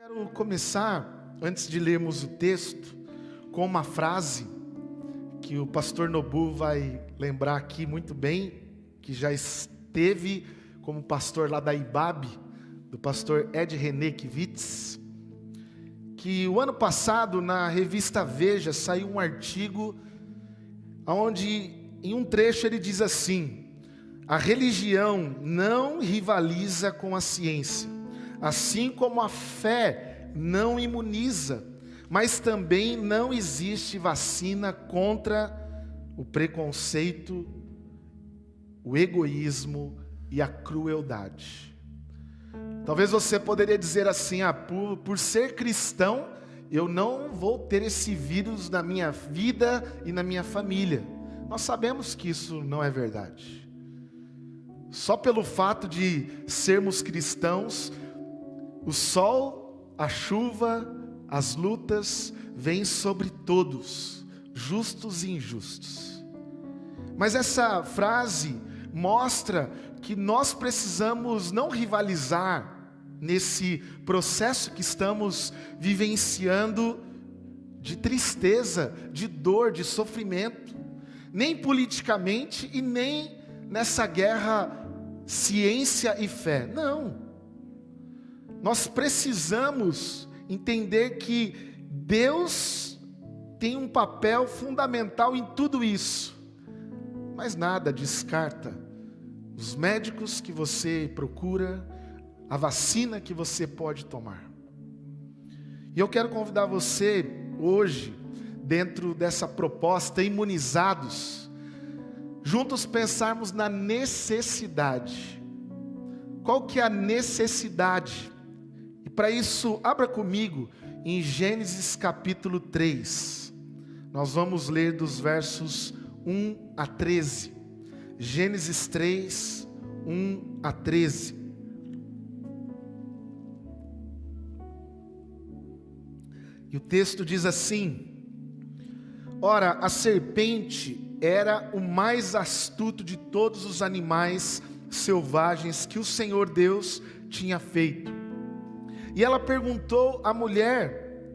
Quero começar, antes de lermos o texto, com uma frase que o pastor Nobu vai lembrar aqui muito bem, que já esteve como pastor lá da IBAB, do pastor Ed René Kivitz, que o ano passado na revista Veja saiu um artigo onde em um trecho ele diz assim: a religião não rivaliza com a ciência, assim como a fé não imuniza, mas também não existe vacina contra o preconceito, o egoísmo e a crueldade. Talvez você poderia dizer assim: por ser cristão, eu não vou ter esse vírus na minha vida e na minha família. Nós sabemos que isso não é verdade. Só pelo fato de sermos cristãos, o sol, a chuva, as lutas vêm sobre todos, justos e injustos. Mas essa frase mostra que nós precisamos não rivalizar nesse processo que estamos vivenciando de tristeza, de dor, de sofrimento, nem politicamente e nem nessa guerra ciência e fé. Não. Nós precisamos entender que Deus tem um papel fundamental em tudo isso. Mas nada descarta os médicos que você procura, a vacina que você pode tomar. E eu quero convidar você hoje, dentro dessa proposta Imunizados, juntos pensarmos na necessidade. Qual que é a necessidade? E para isso, abra comigo em Gênesis capítulo 3. Nós vamos ler dos versos 1 a 13. Gênesis 3, 1 a 13. E o texto diz assim: ora, a serpente era o mais astuto de todos os animais selvagens que o Senhor Deus tinha feito. E ela perguntou à mulher: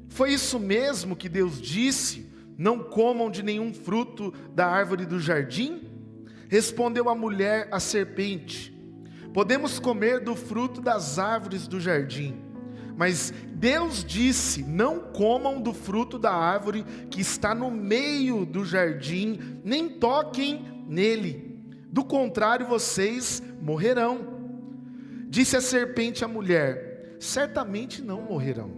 foi isso mesmo que Deus disse? Não comam de nenhum fruto da árvore do jardim? Respondeu a mulher à serpente: podemos comer do fruto das árvores do jardim. Mas Deus disse: não comam do fruto da árvore que está no meio do jardim, nem toquem nele, do contrário vocês morrerão. Disse a serpente à mulher: certamente não morrerão.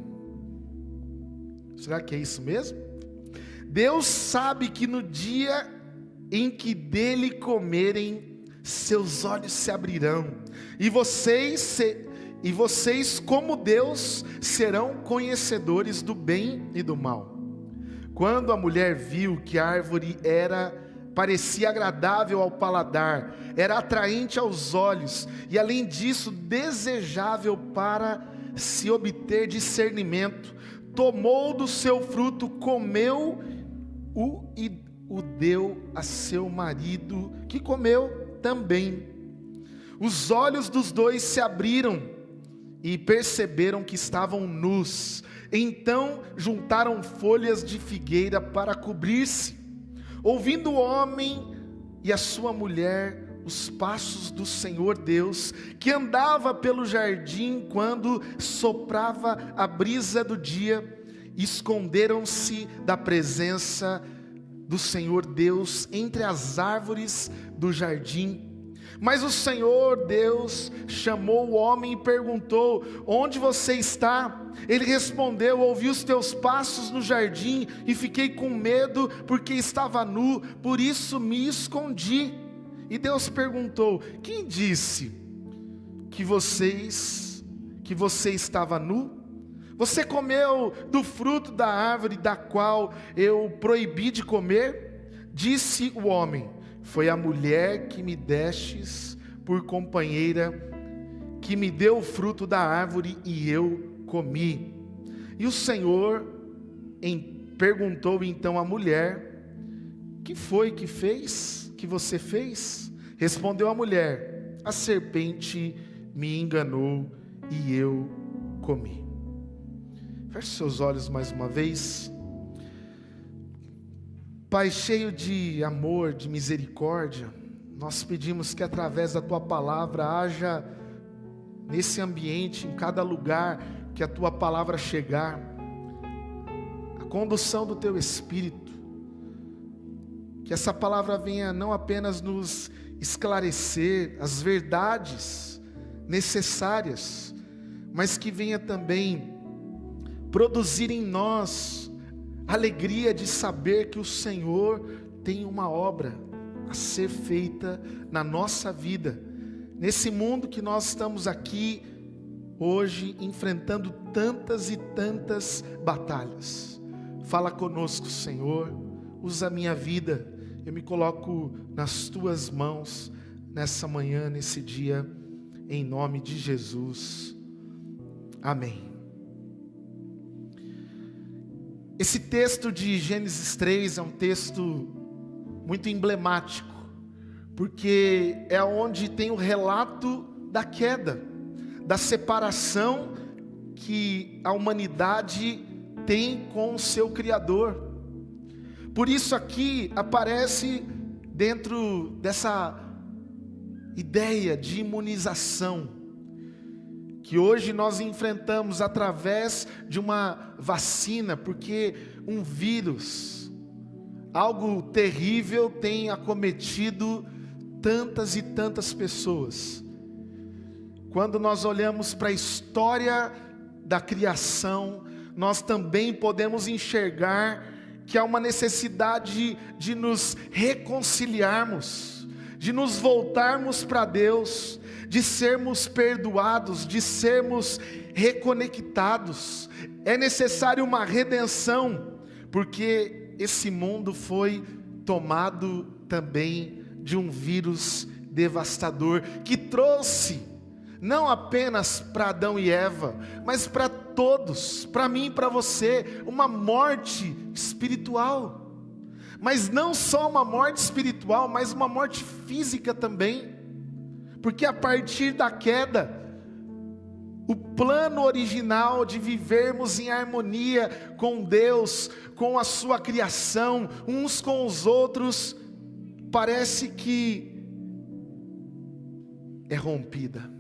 Será que é isso mesmo? Deus sabe que no dia em que dele comerem, seus olhos se abrirão, e vocês, como Deus, serão conhecedores do bem e do mal. Quando a mulher viu que a árvore parecia agradável ao paladar, era atraente aos olhos, e além disso, desejável para se obter discernimento, tomou do seu fruto, comeu-o e o deu a seu marido, que comeu também. Os olhos dos dois se abriram e perceberam que estavam nus. Então juntaram folhas de figueira para cobrir-se. Ouvindo o homem e a sua mulher os passos do Senhor Deus, que andava pelo jardim quando soprava a brisa do dia, esconderam-se da presença do Senhor Deus entre as árvores do jardim. Mas o Senhor Deus chamou o homem e perguntou: onde você está? Ele respondeu: ouvi os teus passos no jardim e fiquei com medo porque estava nu, por isso me escondi. E Deus perguntou: quem disse que você estava nu? Você comeu do fruto da árvore da qual eu proibi de comer? Disse o homem: foi a mulher que me destes por companheira, que me deu o fruto da árvore e eu comi. E o Senhor perguntou então à mulher: que foi que você fez? Respondeu a mulher: a serpente me enganou e eu comi. Feche seus olhos mais uma vez. Pai, cheio de amor, de misericórdia, nós pedimos que através da Tua palavra haja nesse ambiente, em cada lugar que a Tua palavra chegar, a condução do Teu Espírito, que essa palavra venha não apenas nos esclarecer as verdades necessárias, mas que venha também produzir em nós alegria de saber que o Senhor tem uma obra a ser feita na nossa vida, nesse mundo que nós estamos aqui hoje enfrentando tantas e tantas batalhas. Fala conosco, Senhor, usa a minha vida, eu me coloco nas Tuas mãos nessa manhã, nesse dia, em nome de Jesus, amém. Esse texto de Gênesis 3 é um texto muito emblemático, porque é onde tem o relato da queda, da separação que a humanidade tem com o seu Criador. Por isso aqui aparece dentro dessa ideia de imunização, que hoje nós enfrentamos através de uma vacina, porque um vírus, algo terrível tem acometido tantas e tantas pessoas. Quando nós olhamos para a história da criação, nós também podemos enxergar que há uma necessidade de nos reconciliarmos, de nos voltarmos para Deus, de sermos perdoados, de sermos reconectados. É necessário uma redenção, porque esse mundo foi tomado também de um vírus devastador, que trouxe, não apenas para Adão e Eva, mas para todos, para mim e para você, uma morte espiritual. Mas não só uma morte espiritual, mas uma morte física também. Porque a partir da queda, o plano original de vivermos em harmonia com Deus, com a sua criação, uns com os outros, parece que é rompida.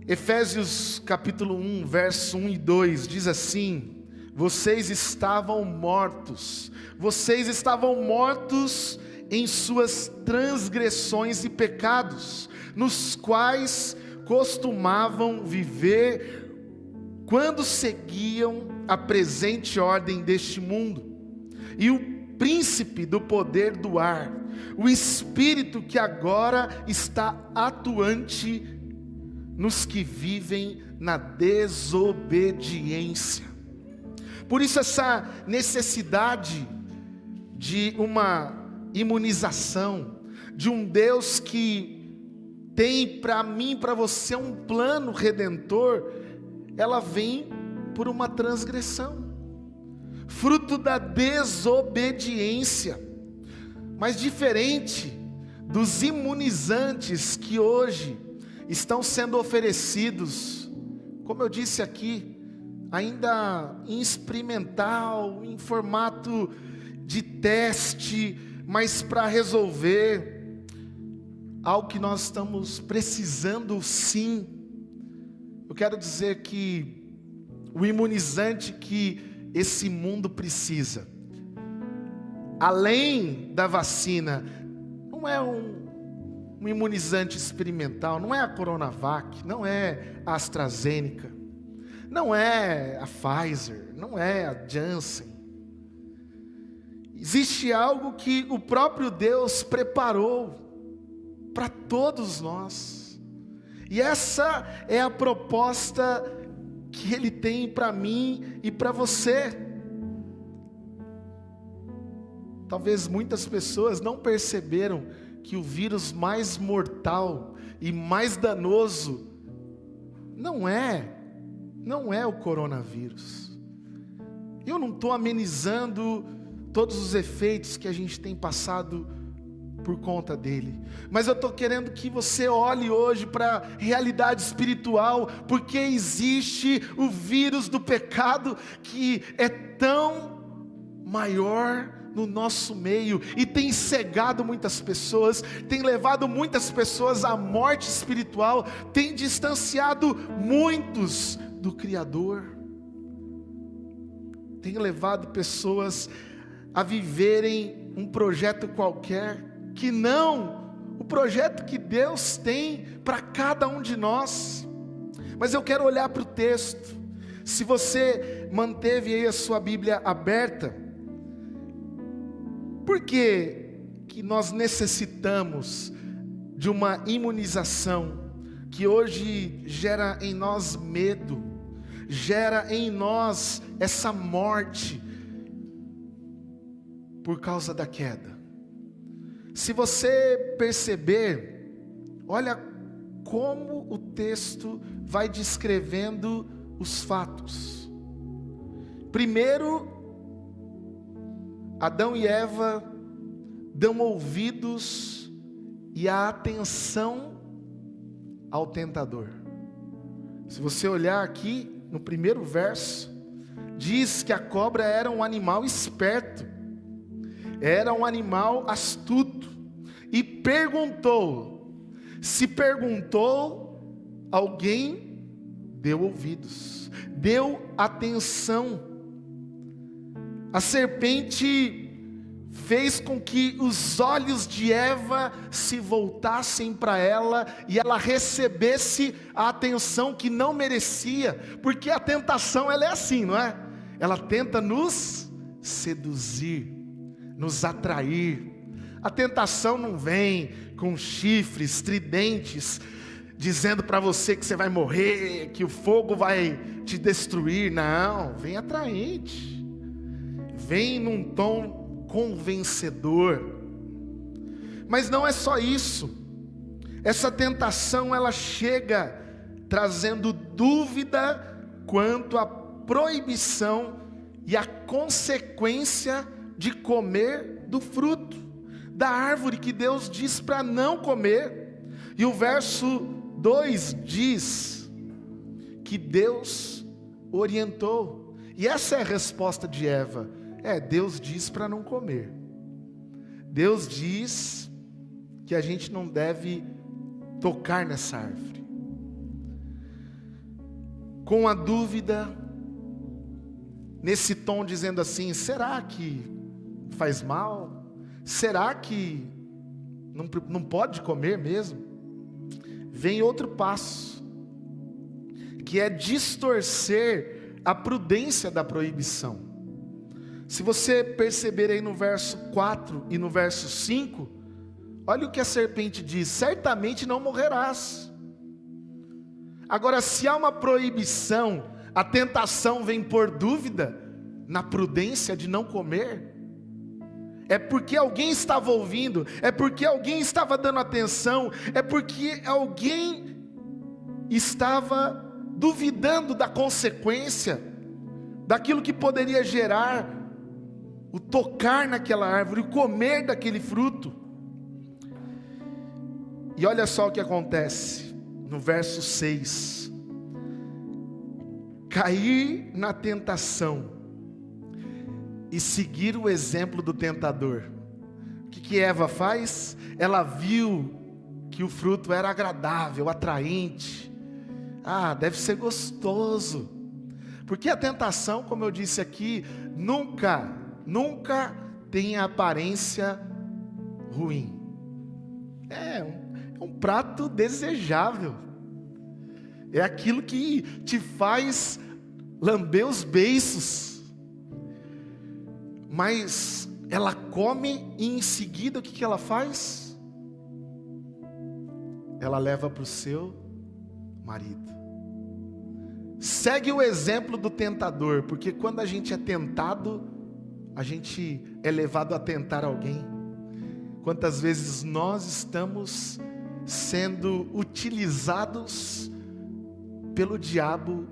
Efésios capítulo 1, verso 1 e 2 diz assim: vocês estavam mortos em suas transgressões e pecados, nos quais costumavam viver quando seguiam a presente ordem deste mundo, e o príncipe do poder do ar, o espírito que agora está atuante nos que vivem na desobediência. Por isso essa necessidade de uma imunização, de um Deus que tem para mim, para você um plano redentor, ela vem por uma transgressão, fruto da desobediência. Mas diferente dos imunizantes que hoje estão sendo oferecidos, como eu disse aqui, ainda em experimental, em formato de teste, mas para resolver algo que nós estamos precisando sim. Eu quero dizer que o imunizante que esse mundo precisa, além da vacina, não é um imunizante experimental, não é a Coronavac, não é a AstraZeneca, não é a Pfizer, não é a Janssen. Existe algo que o próprio Deus preparou para todos nós, e essa é a proposta que Ele tem para mim e para você. Talvez muitas pessoas não perceberam que o vírus mais mortal e mais danoso não é o coronavírus. Eu não estou amenizando todos os efeitos que a gente tem passado por conta dele. Mas eu estou querendo que você olhe hoje para a realidade espiritual, porque existe o vírus do pecado que é tão maior no nosso meio e tem cegado muitas pessoas, tem levado muitas pessoas à morte espiritual, tem distanciado muitos do Criador, tem levado pessoas a viverem um projeto qualquer, que não o projeto que Deus tem para cada um de nós. Mas eu quero olhar para o texto. Se você manteve aí a sua Bíblia aberta, por que nós necessitamos de uma imunização que hoje gera em nós medo, gera em nós essa morte por causa da queda? Se você perceber, olha como o texto vai descrevendo os fatos. Primeiro, Adão e Eva dão ouvidos e a atenção ao tentador. Se você olhar aqui no primeiro verso, diz que a cobra era um animal esperto, era um animal astuto, e perguntou. Se perguntou, alguém deu ouvidos, deu atenção. A serpente fez com que os olhos de Eva se voltassem para ela e ela recebesse a atenção que não merecia, porque a tentação ela é assim, não é? Ela tenta nos seduzir, nos atrair. A tentação não vem com chifres, tridentes, dizendo para você que você vai morrer, que o fogo vai te destruir. Não, vem atraente, vem num tom convencedor. Mas não é só isso. Essa tentação ela chega trazendo dúvida quanto à proibição e à consequência de comer do fruto da árvore que Deus diz para não comer. E o verso 2 diz que Deus orientou, e essa é a resposta de Eva. Deus diz para não comer. Deus diz que a gente não deve tocar nessa árvore. Com a dúvida, nesse tom dizendo assim: será que faz mal? Será que não pode comer mesmo? Vem outro passo, que é distorcer a prudência da proibição. Se você perceber aí no verso 4 e no verso 5, olha o que a serpente diz: certamente não morrerás. Agora, se há uma proibição, a tentação vem por dúvida na prudência de não comer. É porque alguém estava ouvindo, é porque alguém estava dando atenção, é porque alguém estava duvidando da consequência, daquilo que poderia gerar o tocar naquela árvore, o comer daquele fruto. E olha só o que acontece no verso 6: cair na tentação e seguir o exemplo do tentador. O que Eva faz? Ela viu que o fruto era agradável, atraente. Deve ser gostoso. Porque a tentação, como eu disse aqui, nunca tem a aparência ruim. É um prato desejável. É aquilo que te faz lamber os beiços. Mas ela come e em seguida o que ela faz? Ela leva para o seu marido. Segue o exemplo do tentador, porque quando a gente é tentado, a gente é levado a tentar alguém. Quantas vezes nós estamos sendo utilizados pelo diabo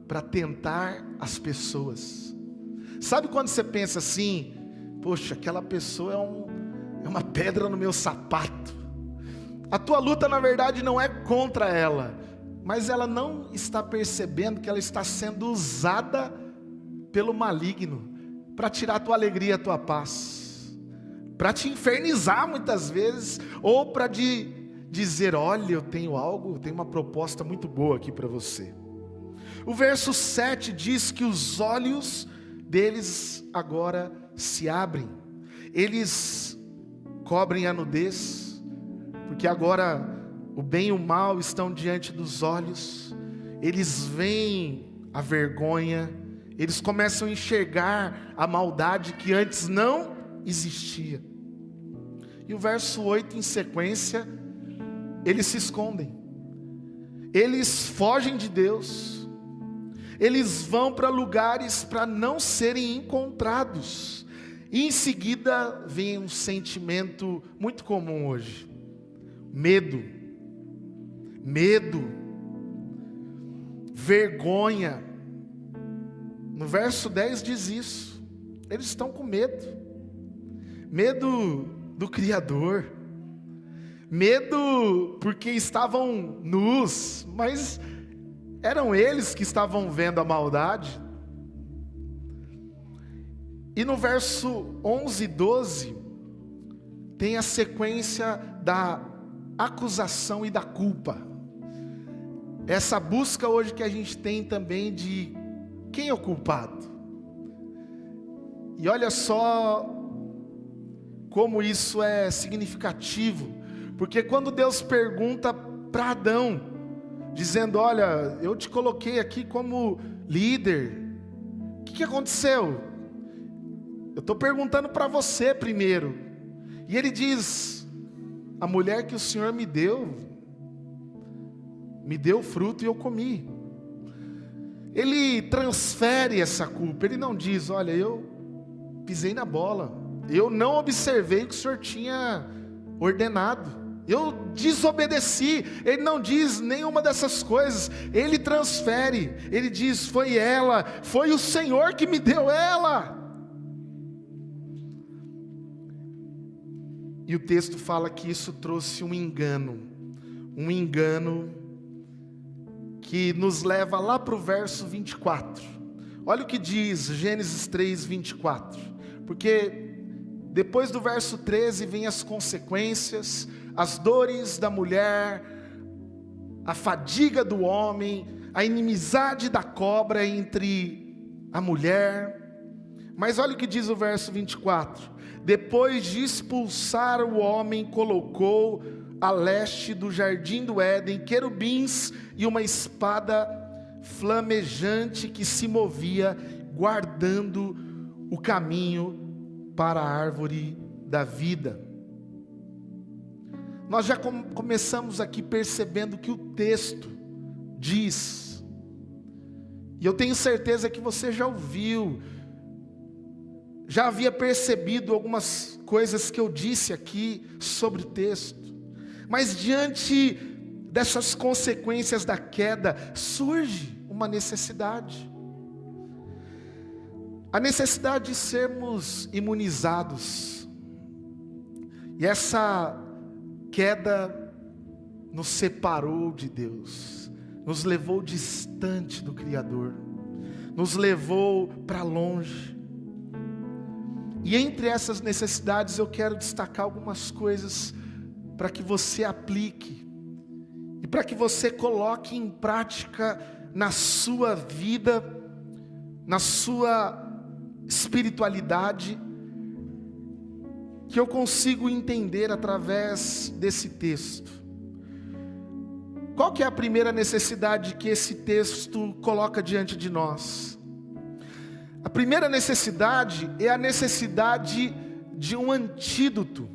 para tentar as pessoas? Sabe quando você pensa assim: poxa, aquela pessoa é uma pedra no meu sapato. A tua luta na verdade não é contra ela, mas ela não está percebendo que ela está sendo usada pelo maligno para tirar a tua alegria, a tua paz, para te infernizar muitas vezes, ou para dizer: olha, eu tenho uma proposta muito boa aqui para você. O verso 7 diz que os olhos deles agora se abrem, eles cobrem a nudez, porque agora o bem e o mal estão diante dos olhos, eles veem a vergonha, eles começam a enxergar a maldade que antes não existia. E o verso 8 em sequência, eles se escondem, eles fogem de Deus, eles vão para lugares para não serem encontrados. E em seguida vem um sentimento muito comum hoje: medo, vergonha. No verso 10 diz isso, eles estão com medo do Criador, medo porque estavam nus, mas eram eles que estavam vendo a maldade. E no verso 11 e 12, tem a sequência da acusação e da culpa. Essa busca hoje que a gente tem também de quem é o culpado. E olha só como isso é significativo, porque quando Deus pergunta para Adão, dizendo: olha, eu te coloquei aqui como líder, o que aconteceu? Eu estou perguntando para você primeiro. E ele diz: a mulher que o Senhor me deu o fruto e eu comi. Ele transfere essa culpa, ele não diz: olha, eu pisei na bola, eu não observei o que o Senhor tinha ordenado, eu desobedeci. Ele não diz nenhuma dessas coisas, ele transfere, ele diz: foi ela, foi o Senhor que me deu ela. E o texto fala que isso trouxe um engano que nos leva lá para o verso 24. Olha o que diz Gênesis 3, 24. Porque depois do verso 13 vem as consequências, as dores da mulher, a fadiga do homem, a inimizade da cobra entre a mulher. Mas olha o que diz o verso 24. Depois de expulsar o homem, colocou a leste do jardim do Éden querubins e uma espada flamejante que se movia, guardando o caminho para a árvore da vida. Nós já começamos aqui percebendo que o texto diz, e eu tenho certeza que você já ouviu, já havia percebido algumas coisas que eu disse aqui sobre o texto, mas diante dessas consequências da queda, surge uma necessidade. A necessidade de sermos imunizados. E essa queda nos separou de Deus, nos levou distante do Criador, nos levou para longe. E entre essas necessidades eu quero destacar algumas coisas para que você aplique e para que você coloque em prática na sua vida, na sua espiritualidade, que eu consigo entender através desse texto. Qual que é a primeira necessidade que esse texto coloca diante de nós? A primeira necessidade é a necessidade de um antídoto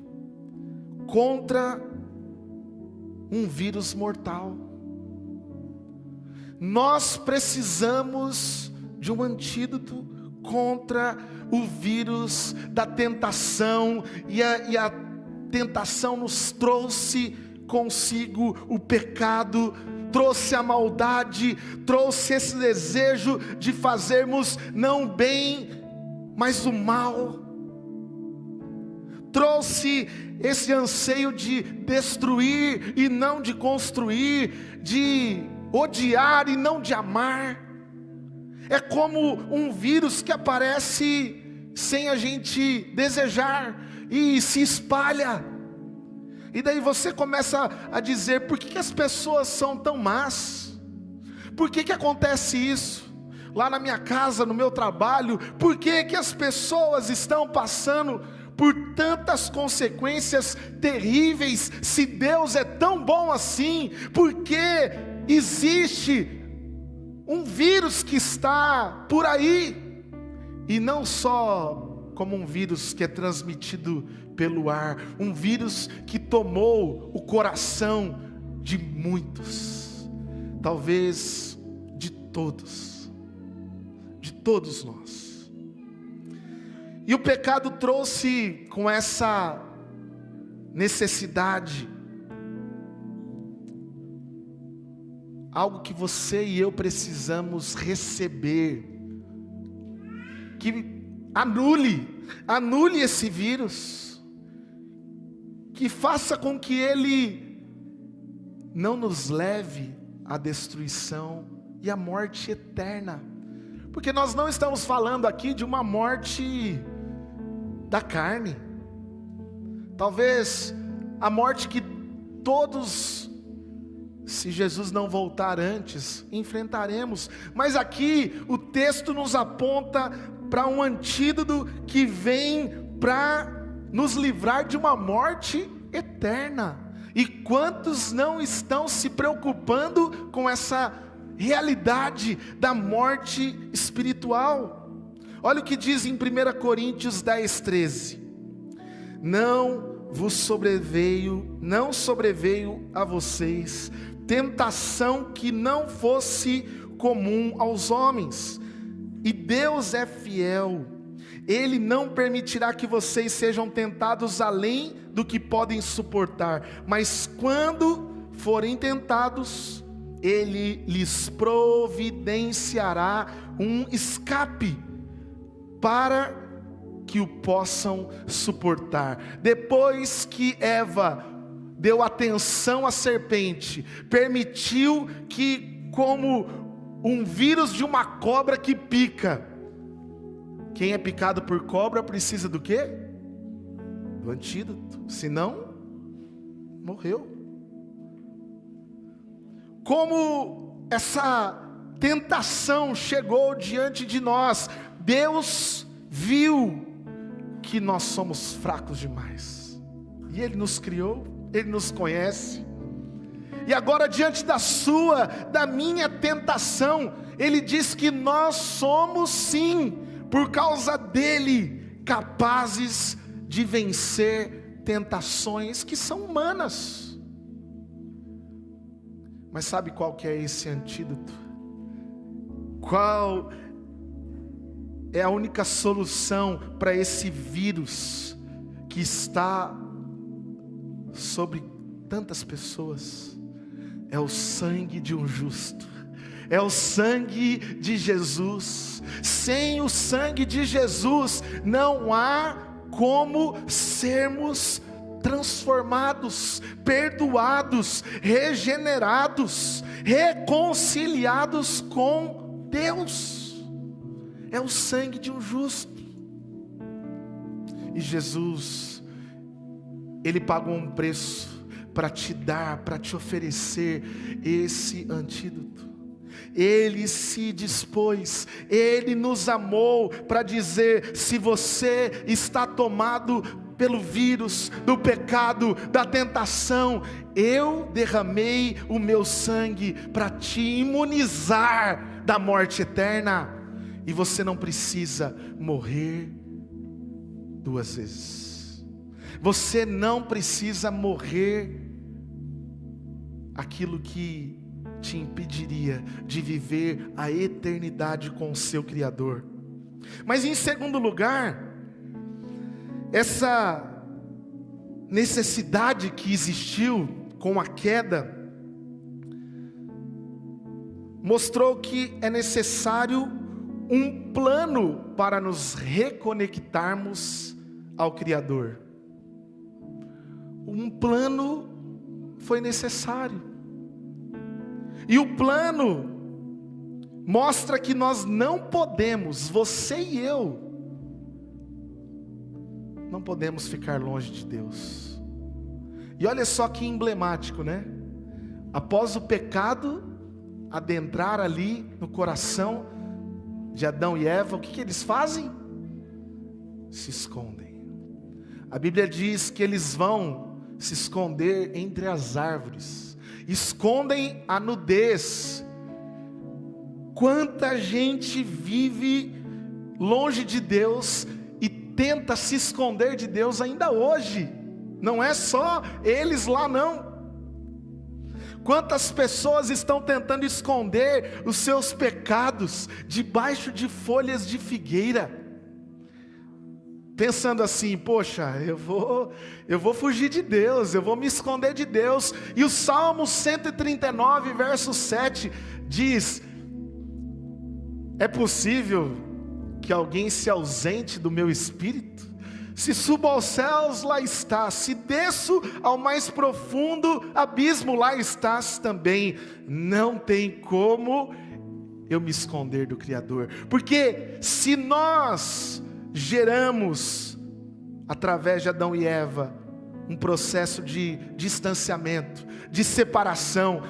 contra um vírus mortal. Nós precisamos de um antídoto contra o vírus da tentação, e a tentação nos trouxe consigo o pecado, trouxe a maldade, trouxe esse desejo de fazermos não o bem, mas o mal, trouxe esse anseio de destruir e não de construir, de odiar e não de amar. É como um vírus que aparece sem a gente desejar e se espalha. E daí você começa a dizer: por que as pessoas são tão más? Por que acontece isso? Lá na minha casa, no meu trabalho, por que as pessoas estão passando por tantas consequências terríveis? Se Deus é tão bom assim, por que existe um vírus que está por aí? E não só como um vírus que é transmitido pelo ar, um vírus que tomou o coração de muitos, talvez de todos nós. E o pecado trouxe com essa necessidade algo que você e eu precisamos receber, que anule esse vírus, que faça com que ele não nos leve à destruição e à morte eterna. Porque nós não estamos falando aqui de uma morte da carne, talvez a morte que todos, se Jesus não voltar antes, enfrentaremos. Mas aqui o texto nos aponta para um antídoto que vem para nos livrar de uma morte eterna. E quantos não estão se preocupando com essa realidade da morte espiritual? Olha o que diz em 1 Coríntios 10:13: não sobreveio a vocês tentação que não fosse comum aos homens, e Deus é fiel, Ele não permitirá que vocês sejam tentados além do que podem suportar, mas quando forem tentados, Ele lhes providenciará um escape para que o possam suportar. Depois que Eva deu atenção à serpente, permitiu que, como um vírus de uma cobra que pica, quem é picado por cobra precisa do quê? Do antídoto, senão morreu. Como essa tentação chegou diante de nós, Deus viu que nós somos fracos demais, e Ele nos criou, Ele nos conhece, e agora diante da minha tentação, Ele diz que nós somos sim, por causa dEle, capazes de vencer tentações que são humanas. Mas sabe qual que é esse antídoto? Qual é a única solução para esse vírus que está sobre tantas pessoas? É o sangue de um justo, é o sangue de Jesus. Sem o sangue de Jesus não há como sermos transformados, perdoados, regenerados, reconciliados com Deus. É o sangue de um justo. E Jesus, Ele pagou um preço para te dar, para te oferecer esse antídoto. Ele se dispôs, Ele nos amou para dizer: se você está tomado pelo vírus do pecado, da tentação, eu derramei o meu sangue para te imunizar da morte eterna, e você não precisa morrer duas vezes. Você não precisa morrer aquilo que te impediria de viver a eternidade com o seu Criador. Mas em segundo lugar, essa necessidade que existiu com a queda mostrou que é necessário um plano para nos reconectarmos ao Criador. um plano foi necessário. E o plano mostra que nós não podemos, você e eu, não podemos ficar longe de Deus. E olha só que emblemático, né? Após o pecado adentrar ali no coração de Adão e Eva, o que eles fazem? Se escondem. A Bíblia diz que eles vão se esconder entre as árvores, escondem a nudez. Quanta gente vive longe de Deus e tenta se esconder de Deus ainda hoje. Não é só eles lá não. Quantas pessoas estão tentando esconder os seus pecados debaixo de folhas de figueira, pensando assim: poxa, eu vou fugir de Deus, eu vou me esconder de Deus. E o Salmo 139, verso 7 diz: é possível que alguém se ausente do meu espírito? Se subo aos céus, lá estás. Se desço ao mais profundo abismo, lá estás também. Não tem como eu me esconder do Criador. Porque se nós geramos, através de Adão e Eva, um processo de distanciamento, de separação,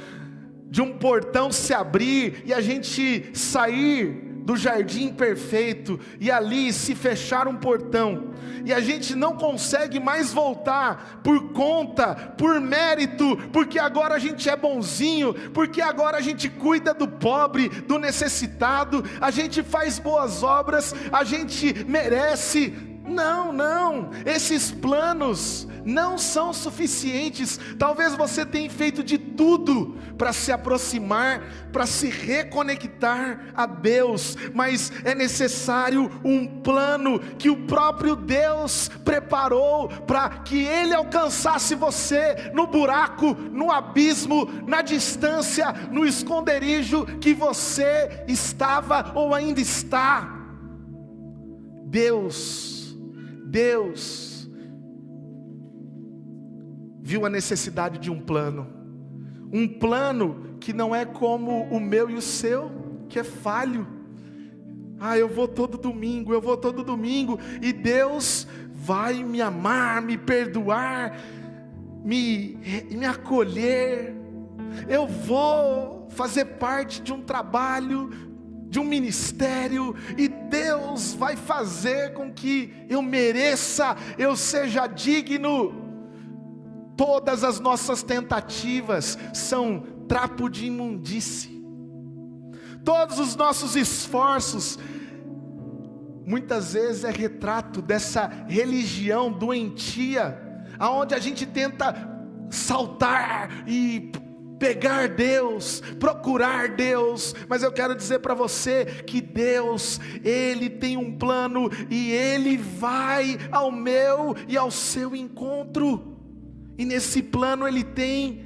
de um portão se abrir e a gente sair do jardim perfeito e ali se fechar um portão, e a gente não consegue mais voltar por conta, por mérito, porque agora a gente é bonzinho, porque agora a gente cuida do pobre, do necessitado, a gente faz boas obras, a gente merece. Não, esses planos não são suficientes. Talvez você tenha feito de tudo para se aproximar, para se reconectar a Deus, mas é necessário um plano que o próprio Deus preparou para que Ele alcançasse você no buraco, no abismo, na distância, no esconderijo que você estava ou ainda está. Deus viu a necessidade de um plano que não é como o meu e o seu, que é falho. Eu vou todo domingo, e Deus vai me amar, me perdoar, me acolher. Eu vou fazer parte de um trabalho, de um ministério, e Deus vai fazer com que eu mereça, eu seja digno. Todas as nossas tentativas são trapo de imundície. Todos os nossos esforços, muitas vezes é retrato dessa religião doentia, aonde a gente tenta saltar e pegar Deus, procurar Deus. Mas eu quero dizer para você que Deus, Ele tem um plano, e Ele vai ao meu e ao seu encontro. E nesse plano Ele tem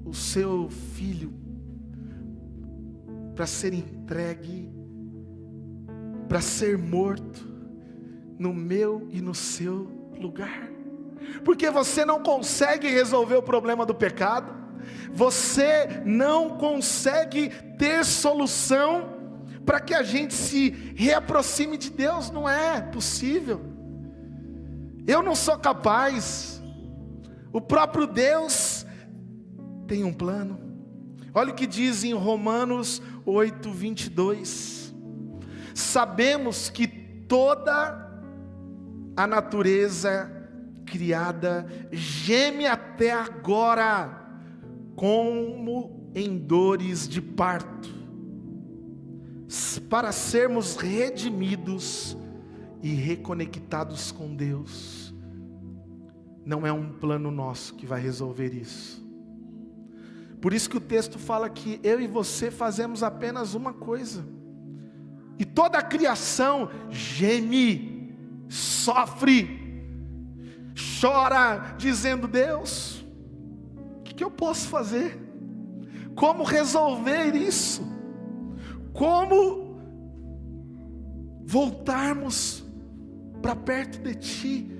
o seu filho para ser entregue, para ser morto no meu e no seu lugar. Porque você não consegue resolver o problema do pecado, você não consegue ter solução para que a gente se reaproxime de Deus. Não é possível. Eu não sou capaz. O próprio Deus tem um plano. Olha o que diz em Romanos 8, 22. Sabemos que toda a natureza criada geme até agora, como em dores de parto, para sermos redimidos e reconectados com Deus. Não é um plano nosso que vai resolver isso. Por isso que o texto fala que eu e você fazemos apenas uma coisa, e toda a criação geme, sofre, chora, dizendo: Deus, o que eu posso fazer? Como resolver isso? Como voltarmos para perto de Ti?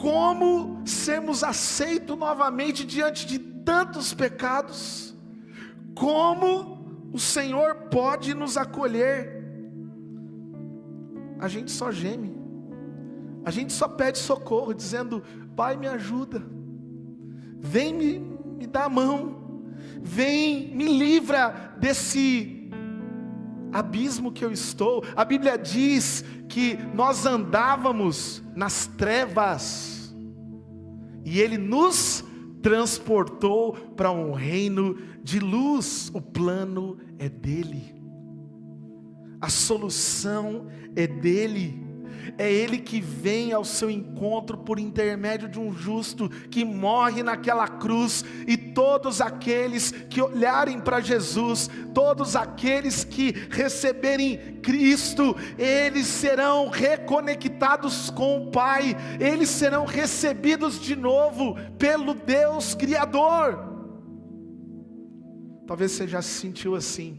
como sermos aceitos novamente diante de tantos pecados, como o Senhor pode nos acolher. A gente só geme, a gente só pede socorro, dizendo: Pai, me ajuda, vem me dá a mão, vem me livra desse abismo que eu estou. A Bíblia diz que nós andávamos nas trevas e Ele nos transportou para um reino de luz. O plano é dele, a solução é dele. É Ele que vem ao seu encontro por intermédio de um justo que morre naquela cruz, e todos aqueles que olharem para Jesus, todos aqueles que receberem Cristo, eles serão reconectados com o Pai, eles serão recebidos de novo pelo Deus Criador. Talvez você já se sentiu assim,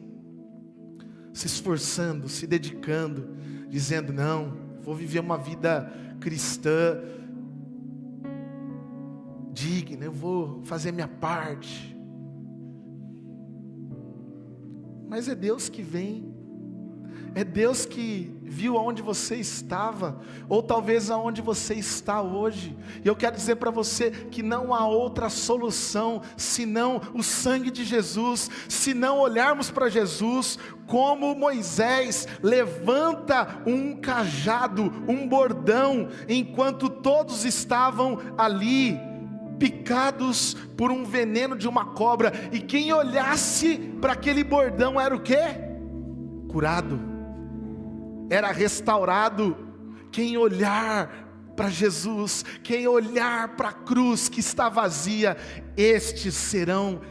se esforçando, se dedicando, dizendo: não, vou viver uma vida cristã digna, eu vou fazer minha parte. Mas é Deus que vem, é Deus que viu aonde você estava, ou talvez aonde você está hoje. E eu quero dizer para você que não há outra solução senão o sangue de Jesus. Se não olharmos para Jesus, como Moisés levanta um cajado, um bordão, enquanto todos estavam ali picados por um veneno de uma cobra, e quem olhasse para aquele bordão era o quê? Curado, era restaurado. Quem olhar para Jesus, quem olhar para a cruz que está vazia, estes serão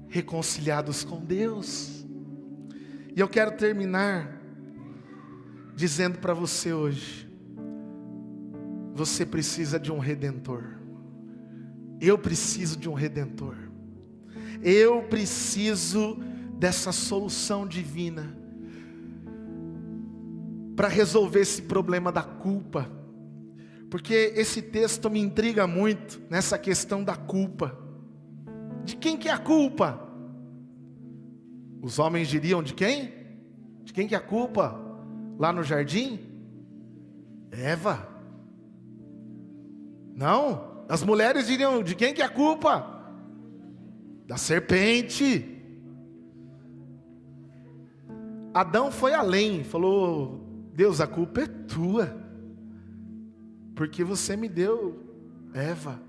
reconciliados com Deus. E eu quero terminar dizendo para você hoje: você precisa de um Redentor. Eu preciso de um Redentor. Eu preciso dessa solução divina para resolver esse problema da culpa. Porque esse texto me intriga muito nessa questão da culpa. De quem que é a culpa? Os homens diriam de quem? De quem que é a culpa? Lá no jardim? Eva. Não, as mulheres diriam de quem que é a culpa? Da serpente. Adão foi além, falou: Deus, a culpa é tua, porque você me deu Eva.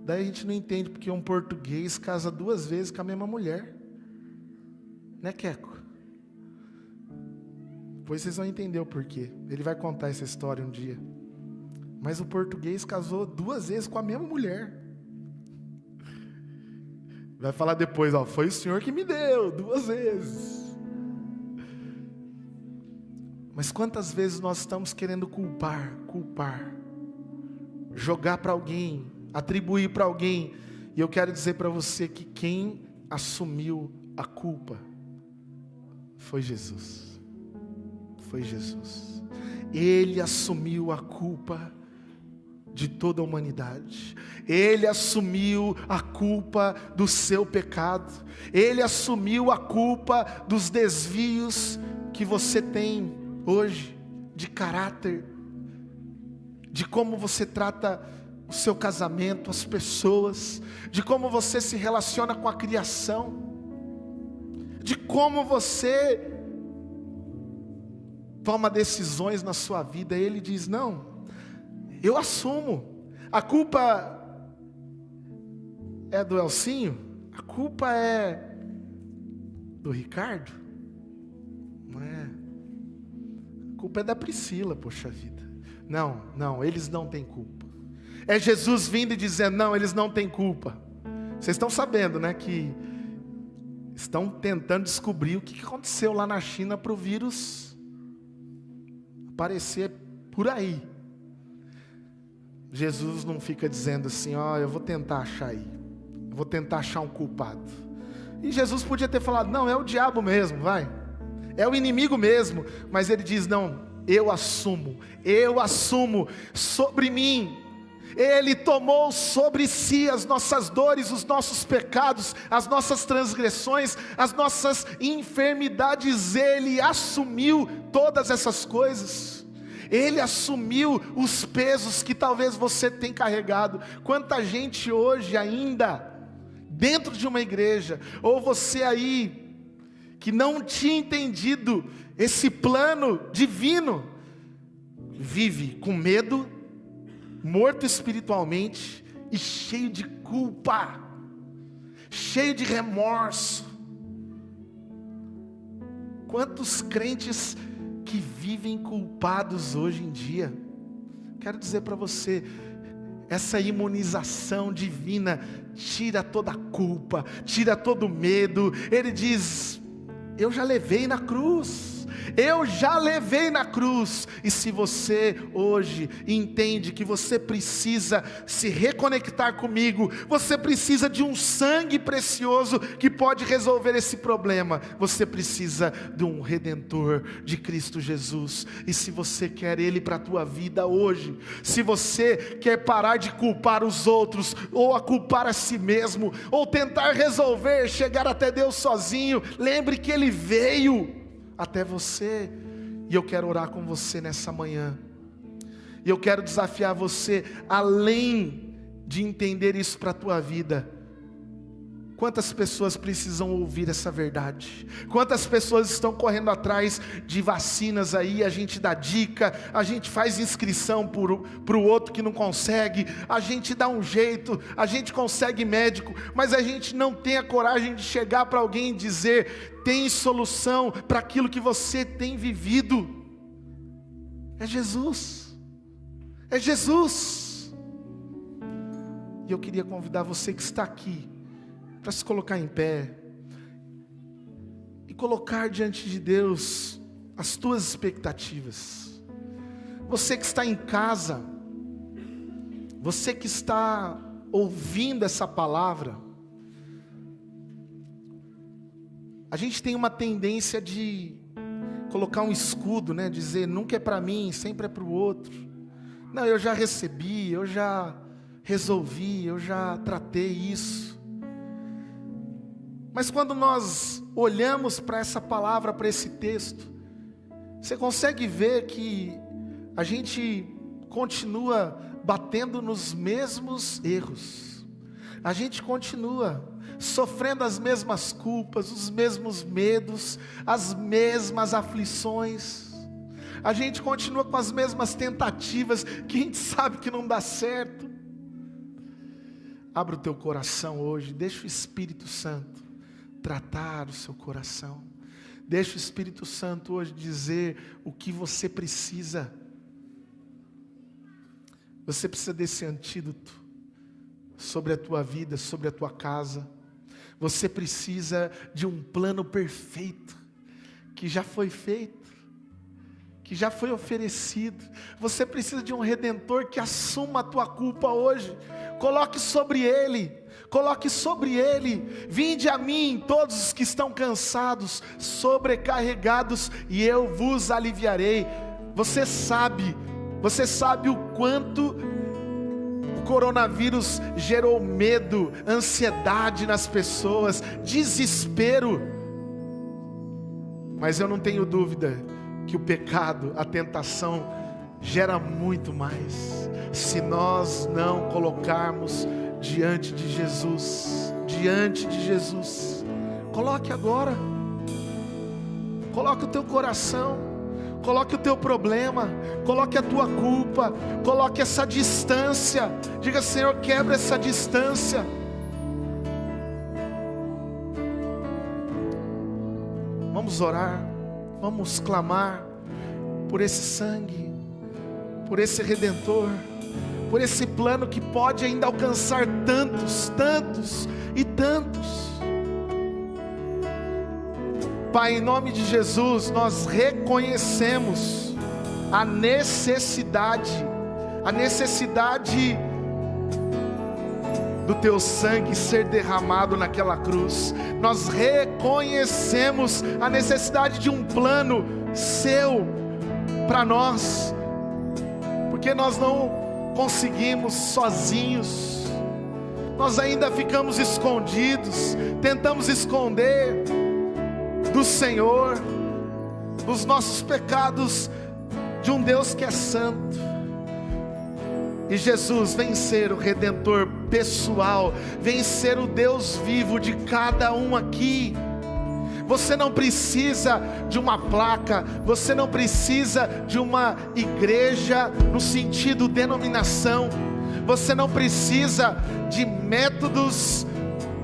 Daí a gente não entende porque um português casa 2 vezes com a mesma mulher, né, Queco? Depois vocês vão entender o porquê. Ele vai contar essa história um dia. Mas o português casou 2 vezes com a mesma mulher. Vai falar depois: ó, foi o Senhor que me deu 2 vezes. Mas quantas vezes nós estamos querendo culpar, jogar para alguém, atribuir para alguém. E eu quero dizer para você que quem assumiu a culpa foi Jesus. Foi Jesus. Ele assumiu a culpa de toda a humanidade. Ele assumiu a culpa do seu pecado. Ele assumiu a culpa dos desvios que você tem hoje, de caráter, de como você trata o seu casamento, as pessoas, de como você se relaciona com a criação, de como você toma decisões na sua vida. Ele diz: não, eu assumo. A culpa é do Elcinho? A culpa é do Ricardo? Não é. A culpa é da Priscila, poxa vida. Não, eles não têm culpa. É Jesus vindo e dizendo: não, eles não têm culpa. Vocês estão sabendo, né, que estão tentando descobrir o que aconteceu lá na China para o vírus aparecer por aí. Jesus não fica dizendo assim: ó, eu vou tentar achar aí, eu vou tentar achar um culpado. E Jesus podia ter falado: não, é o diabo mesmo, vai, é o inimigo mesmo. Mas ele diz: não, eu assumo sobre mim. Ele tomou sobre si as nossas dores, os nossos pecados, as nossas transgressões, as nossas enfermidades. Ele assumiu todas essas coisas. Ele assumiu os pesos que talvez você tenha carregado. Quanta gente hoje ainda, dentro de uma igreja, ou você aí, que não tinha entendido esse plano divino, vive com medo, morto espiritualmente e cheio de culpa, cheio de remorso. Quantos crentes que vivem culpados hoje em dia? Quero dizer para você, essa imunização divina tira toda a culpa, tira todo o medo. Ele diz: eu já levei na cruz. Eu já levei na cruz. E se você hoje entende que você precisa se reconectar comigo, você precisa de um sangue precioso que pode resolver esse problema. Você precisa de um Redentor, de Cristo Jesus. E se você quer Ele para a tua vida hoje, se você quer parar de culpar os outros, ou a culpar a si mesmo, ou tentar resolver, chegar até Deus sozinho, lembre que Ele veio até você. E eu quero orar com você nessa manhã, e eu quero desafiar você, além de entender isso para a tua vida. Quantas pessoas precisam ouvir essa verdade? Quantas pessoas estão correndo atrás de vacinas aí? A gente dá dica, a gente faz inscrição para o outro que não consegue, a gente dá um jeito, a gente consegue médico, mas a gente não tem a coragem de chegar para alguém e dizer: tem solução para aquilo que você tem vivido. É Jesus, é Jesus. E eu queria convidar você que está aqui para se colocar em pé e colocar diante de Deus as tuas expectativas. Você que está em casa, você que está ouvindo essa palavra, a gente tem uma tendência de colocar um escudo, né? Dizer: nunca é para mim, sempre é para o outro. Não, eu já recebi, eu já resolvi, eu já tratei isso. Mas quando nós olhamos para essa palavra, para esse texto, você consegue ver que a gente continua batendo nos mesmos erros. A gente continua sofrendo as mesmas culpas, os mesmos medos, as mesmas aflições. A gente continua com as mesmas tentativas que a gente sabe que não dá certo. Abra o teu coração hoje, deixa o Espírito Santo tratar o seu coração. Deixa o Espírito Santo hoje dizer o que você precisa. Você precisa desse antídoto sobre a tua vida, sobre a tua casa. Você precisa de um plano perfeito que já foi feito, que já foi oferecido. Você precisa de um Redentor que assuma a tua culpa hoje. Coloque sobre Ele. Coloque sobre Ele: vinde a mim todos os que estão cansados, sobrecarregados, e eu vos aliviarei. Você sabe o quanto o coronavírus gerou medo, ansiedade nas pessoas, desespero. Mas eu não tenho dúvida que o pecado, a tentação, gera muito mais, se nós não colocarmos diante de Jesus. Coloque agora, coloque o teu coração, coloque o teu problema, coloque a tua culpa, coloque essa distância. Diga: Senhor, quebra essa distância. Vamos orar, vamos clamar por esse sangue, por esse Redentor, por esse plano que pode ainda alcançar tantos e tantos. Pai, em nome de Jesus, nós reconhecemos a necessidade do teu sangue ser derramado naquela cruz. Nós reconhecemos a necessidade de um plano seu, para nós, porque nós não conseguimos sozinhos, nós ainda ficamos escondidos, tentamos esconder do Senhor os nossos pecados, de um Deus que é santo. E Jesus vem ser o Redentor pessoal, vem ser o Deus vivo de cada um aqui. Você não precisa de uma placa, você não precisa de uma igreja no sentido denominação, você não precisa de métodos,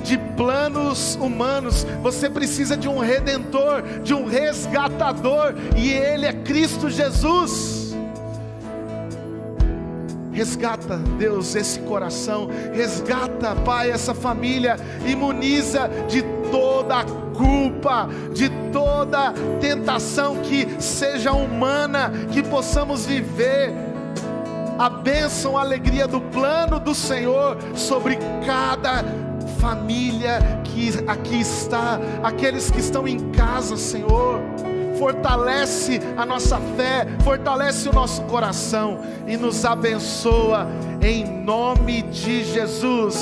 de planos humanos, você precisa de um Redentor, de um resgatador, e Ele é Cristo Jesus. Resgata, Deus, esse coração, resgata, Pai, essa família, imuniza de toda a culpa, de toda tentação que seja humana, que possamos viver a bênção, a alegria do plano do Senhor sobre cada família que aqui está, aqueles que estão em casa, Senhor. Fortalece a nossa fé, fortalece o nosso coração e nos abençoa em nome de Jesus.